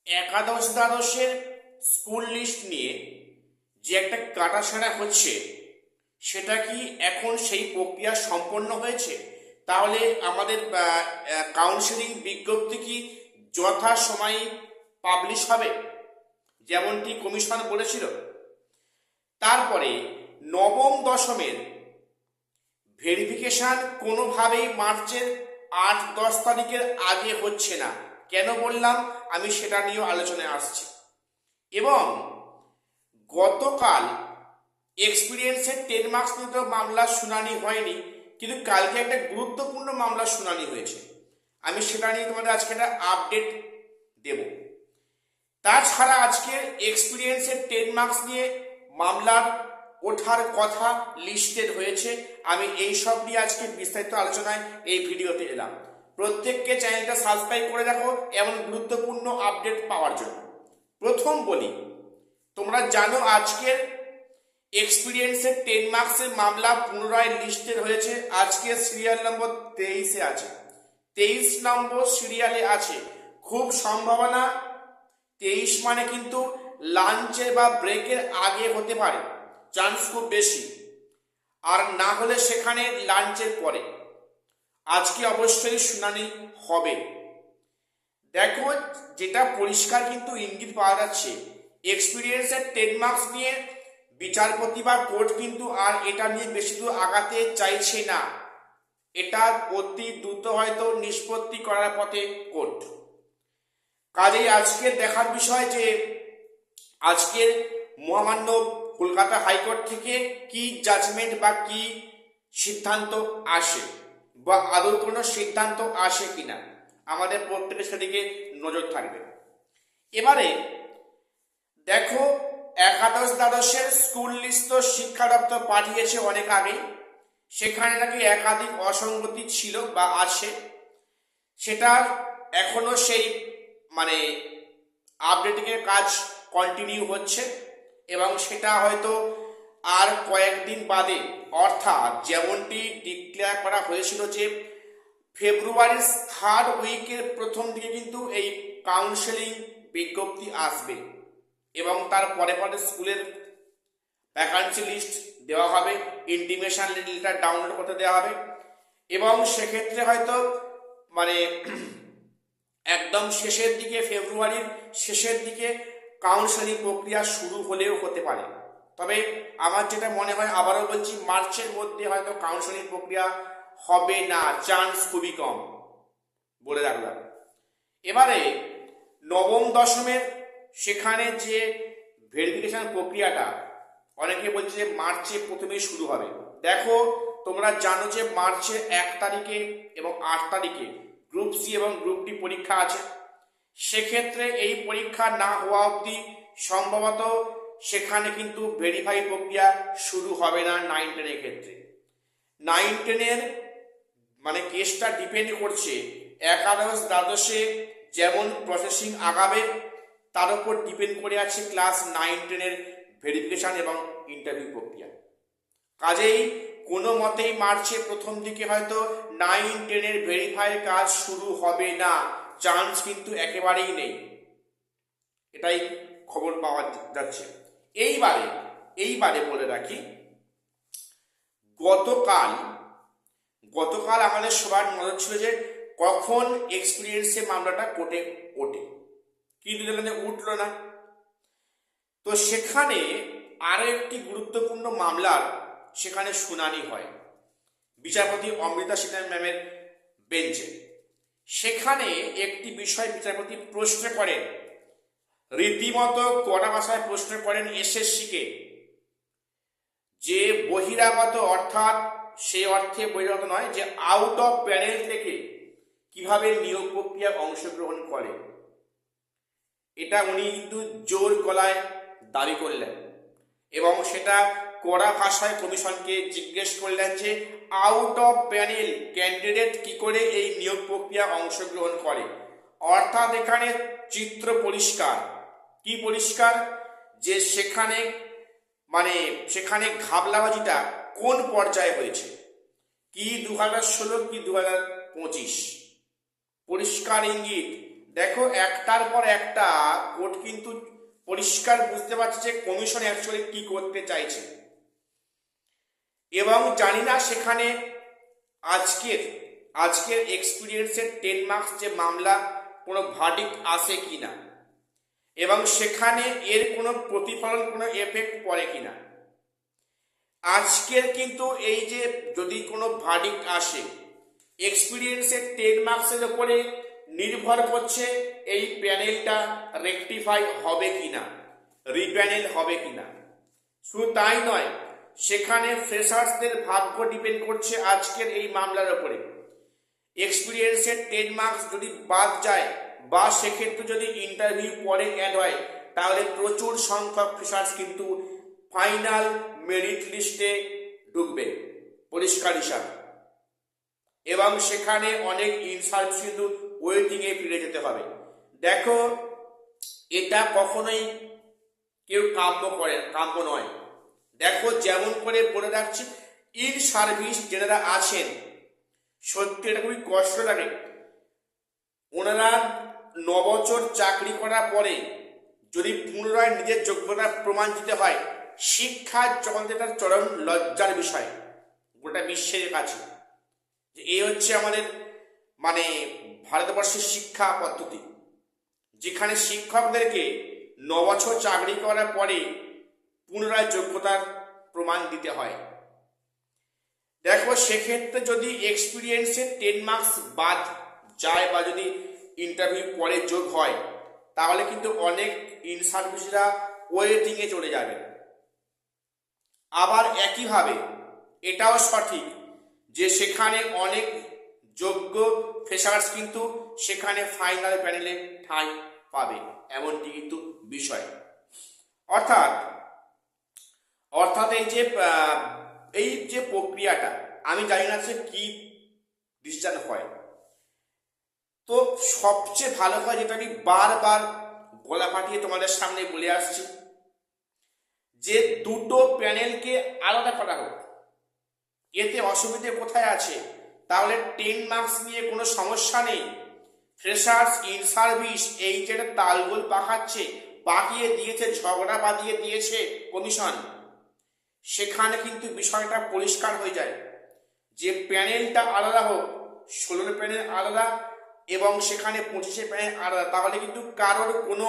একাদশ দ্বাদশের school list নিয়ে যে একটা কাটাছেঁড়া হচ্ছে, সেটা কি এখন সেই প্রক্রিয়া সম্পন্ন হয়েছে? তাহলে আমাদের কাউন্সিলিং বিজ্ঞপ্তি কি যথাসময়ে পাবলিশ হবে, যেমনটি কমিশন বলেছিল? তারপরে নবম দশমের ভেরিফিকেশান কোনোভাবেই মার্চের 8-10 তারিখের আগে হচ্ছে না। কেন বললাম, আমি সেটা নিয়েও আলোচনায় আসছি। এবং গতকাল এক্সপিরিয়েন্সের 10 মার্কস নিয়ে তো মামলার শুনানি হয়নি, কিন্তু কালকে একটা গুরুত্বপূর্ণ মামলার শুনানি হয়েছে। আমি সেটা নিয়ে তোমাদের আজকে একটা আপডেট দেব। তাছাড়া আজকের এক্সপিরিয়েন্সের 10 মার্কস নিয়ে মামলার ওঠার কথা লিস্টেড হয়েছে। আমি এই সব নিয়ে আজকে বিস্তারিত আলোচনায় এই ভিডিওতে এলাম। প্রত্যেককে চ্যানেলটা সাবস্ক্রাইব করে রাখো এমন গুরুত্বপূর্ণ আপডেট পাওয়ার জন্য। প্রথম বলি, তোমরা জানো আজকের এক্সপিরিয়েন্সের 10 মার্কসের মামলা পুনরায় লিস্টেড হয়েছে। আজকে সিরিয়াল নম্বর 23-এ আছে, 23 নম্বর সিরিয়ালে আছে। খুব সম্ভাবনা 23 মানে কিন্তু লাঞ্চের বা ব্রেকের আগে হতে পারে, চান্স খুব বেশি। আর না হলে সেখানে লাঞ্চের পরে। আজকে অবশ্যই শুনানি হবে। দেখো, যেটা পরিষ্কার কিন্তু ইঙ্গিত পাওয়া যাচ্ছে, এক্সপিরিয়েন্সের 10 মার্কস নিয়ে বিচারপতি বা কোর্ট কিন্তু আর এটা নিয়ে বেশি দূর আগাতে চাইছে না। এটা অতি দ্রুত হয়তো নিষ্পত্তি করার পথে কোর্ট। কাজেই আজকে দেখার বিষয় যে আজকের মহামান্য কলকাতা হাইকোর্ট থেকে কি জাজমেন্ট বা কি সিদ্ধান্ত আসে, বা আদৌ কোনো সিদ্ধান্ত আসে কিনা। আমাদের প্রত্যেকের সেদিকে নজর থাকবে। এবারে দেখো, একাদশ দ্বাদশের স্কুল লিস্ট তো শিক্ষা দপ্তর পাঠিয়েছে অনেক আগেই। সেখানে নাকি একাধিক অসঙ্গতি ছিল বা আছে, সেটা এখনো সেই আপডেটিংয়ের কাজ কন্টিনিউ হচ্ছে। এবং সেটা হয়তো আর কয়েকদিন বাদে, অর্থাৎ যেমনটি ডিক্লেয়ার করা হয়েছিল যে ফেব্রুয়ারির 3rd উইকের প্রথম দিকে কিন্তু এই কাউন্সেলিং বিজ্ঞপ্তি আসবে এবং তার পরে পরে স্কুলের ভ্যাকান্সি লিস্ট দেওয়া হবে, ইন্টিমেশন লেটার ডাউনলোড করতে দেওয়া হবে। এবং সেক্ষেত্রে হয়তো একদম শেষের দিকে, ফেব্রুয়ারির শেষের দিকে কাউন্সেলিং প্রক্রিয়া শুরু হলেও হতে পারে। তবে আমার যেটা মনে হয়, আবারও বলছি, মার্চের মধ্যে হয়তো কাউন্সেলিং প্রক্রিয়া হবে না, চান্স খুবই কম, বলে রাখলাম। এবারে নবম দশমের সেখানে যে ভেরিফিকেশন প্রক্রিয়াটা, অনেকে বলছে যে মার্চে প্রথমেই শুরু হবে। দেখো, তোমরা জানো যে মার্চের 1 তারিখে এবং 8 তারিখে গ্রুপ সি এবং গ্রুপ ডি পরীক্ষা আছে। সেক্ষেত্রে এই পরীক্ষা না হওয়া অবধি সম্ভবত সেখানে কিন্তু ভেরিফাই প্রক্রিয়া শুরু হবে না 9-10 ক্ষেত্রে। 9-10 কেসটা ডিপেন্ড করছে একাদশ দ্বাদশে যেমন প্রসেসিং আগাবে, তার উপর ডিপেন্ড করে আছে ক্লাস 9-10 ভেরিফিকেশন এবং ইন্টারভিউ প্রক্রিয়া। কাজেই কোনো মতেই মার্চের প্রথম দিকে হয়তো 9-10 ভেরিফাইয়ের কাজ শুরু হবে না, চান্স কিন্তু একেবারেই নেই, এটাই খবর পাওয়া যাচ্ছে। এইবারে বলে রাখি, গতকাল আমাদের সবার নজর ছিল যে কখন এক্সপিরিয়েন্সের মামলাটা কোর্টে ওঠে, কিন্তু দেখলেন যে উঠল না। তো সেখানে আরো একটি গুরুত্বপূর্ণ মামলার সেখানে শুনানি হয় বিচারপতি অমৃতা সিনহা ম্যামের বেঞ্চে। সেখানে একটি বিষয় বিচারপতি প্রশ্ন করেন, রীতিমতো কড়া ভাষায় প্রশ্ন করেন এসএসসিকে, যে বহিরাগত, অর্থাৎ সে অর্থে বহিরাগত নয়, যে আউট অফ প্যানেল থেকে কিভাবে নিয়োগ প্রক্রিয়ায় অংশগ্রহণ করে। এটা উনি কিন্তু জোর গলায় দাবি করলেন এবং সেটা কড়া ভাষায় কমিশনকে জিজ্ঞেস করলেন যে আউট অফ প্যানেল ক্যান্ডিডেট কি করে এই নিয়োগ প্রক্রিয়া অংশগ্রহণ করে। অর্থাৎ এখানে চিত্র পরিষ্কার। কি পরিষ্কার? যে সেখানে ঘাবলাবাজিটা কোন পর্যায়ে হয়েছে, কি 2016 কি 2025, পরিষ্কার ইঙ্গিত। দেখো একটার পর একটা কোর্ট কিন্তু পরিষ্কার বুঝতে পারছে যে কমিশন অ্যাকচুয়ালি কি করতে চাইছে, এবং জানি না সেখানে আজকের আজকের এক্সপিরিয়েন্সের 10 মার্কস যে মামলা কোনো ভার্ডিক্ট আসে কিনা, এবং সেখানে এর কোনো প্রতিফলন, কোনো এফেক্ট পড়ে কিনা। আজকের কিন্তু এই যে যদি কোনো ভার্ডিক্ট আসে, এক্সপিরিয়েন্সের 10 মার্কসের উপরে নির্ভর করছে এই প্যানেলটা রেকটিফাই হবে কিনা, রিপ্যানেল হবে কিনা। শুধু তাই নয়, সেখানে ফ্রেশার্সদের ভাগ্য ডিপেন্ড করছে আজকের এই মামলার উপরে। এক্সপিরিয়েন্সের 10 মার্কস যদি বাদ যায় বা সেক্ষেত্রে যদি ইন্টারভিউ পরে অ্যাড হয়, তাহলে প্রচুর সংখ্যক ফ্রেশার্স কিন্তু ফাইনাল মেরিট লিস্টে ঢুকবে, পরিষ্কার হিসাব। এবং সেখানে অনেক ইনসার্ভিস কিন্তু ওয়েটিংয়ে ফিরে যেতে হবে। দেখো এটা কখনোই কেউ কাম্য নয়। দেখো যেমন করে বলে রাখছি, ইন সার্ভিস যারা আছেন, সত্যি এটা খুবই কষ্ট লাগে। ওনারা 9 বছর চাকরি করার পরে যদি পুনরায় নিজের যোগ্যতা প্রমাণ দিতে হয়, শিক্ষার জগতে তার চরম লজ্জার বিষয় গোটা বিশ্বের কাছে। যে এই হচ্ছে আমাদের ভারতবর্ষের শিক্ষা পদ্ধতি, যেখানে শিক্ষকদেরকে 9 বছর চাকরি করার পরে পুনরায় যোগ্যতার প্রমাণ দিতে হয়। দেখো সেক্ষেত্রে যদি এক্সপিরিয়েন্সের 10 মার্কস বাদ যায় বা যদি ইন্টারভিউ পরে যোগ হয়, তাহলে কিন্তু অনেক ইন সার্ভিসরা ওয়েটিংয়ে চলে যাবে। আবার একইভাবে এটাও সঠিক যে সেখানে অনেক যোগ্য ফ্রেশার্স কিন্তু সেখানে ফাইনাল প্যানেলে ঠাঁই পাবে, এমনটি কিন্তু বিষয়। অর্থাৎ এই যে প্রক্রিয়াটা, আমি জানি না যে কি ডিসিশন হয়। তো সবচেয়ে ভালো হয় যেটা আমি বারবার গলা ফাটিয়ে তোমাদের সামনে বলে আসছি, যে দুটো প্যানেলকে আলাদা করা হোক। এতে অসুবিধে কোথায় আছে? তাহলে 10 মার্কস নিয়ে কোনো সমস্যা নেই। ফ্রেশার্স ইন সার্ভিস এই যেটা তালগোল পাকিয়ে দিয়েছে, ঝগড়া বাঁধিয়ে দিয়েছে কমিশন, সেখানে কিন্তু বিষয়টা পরিষ্কার হয়ে যায় যে প্যানেলটা আলাদা হোক, 16 প্যানেল আলাদা এবং সেখানে 25 প্যানেল আলাদা। তাহলে কিন্তু কারোর কোনো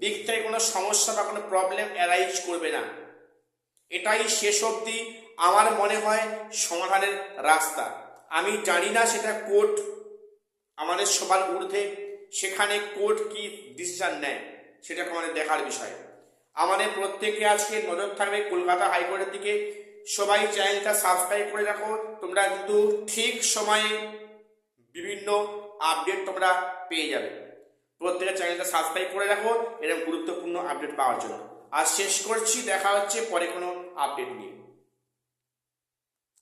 দিক থেকে কোনো সমস্যা বা কোনো প্রবলেম অ্যারাইজ করবে না। এটাই শেষ অবধি আমার মনে হয় সমাধানের রাস্তা। আমি জানি না সেটা কোর্ট আমাদের সবার ঊর্ধ্বে, সেখানে কোর্ট কি ডিসিশন নেয় সেটা আমাদের দেখার বিষয়। আমাদের প্রত্যেকে আজকে নজর থাকবে কলকাতা হাইকোর্টের দিকে। সবাই চ্যানেলটা সাবস্ক্রাইব করে রাখো, তোমরা কিন্তু ঠিক সময়ে বিভিন্ন আপডেট তোমরা পেয়ে যাবে। প্রত্যেকের চ্যানেলটা সাবস্ক্রাইব করে রাখো এরকম গুরুত্বপূর্ণ আপডেট পাওয়ার জন্য। আর শেষ করছি, দেখা হচ্ছে পরে কোনো আপডেট নিয়ে।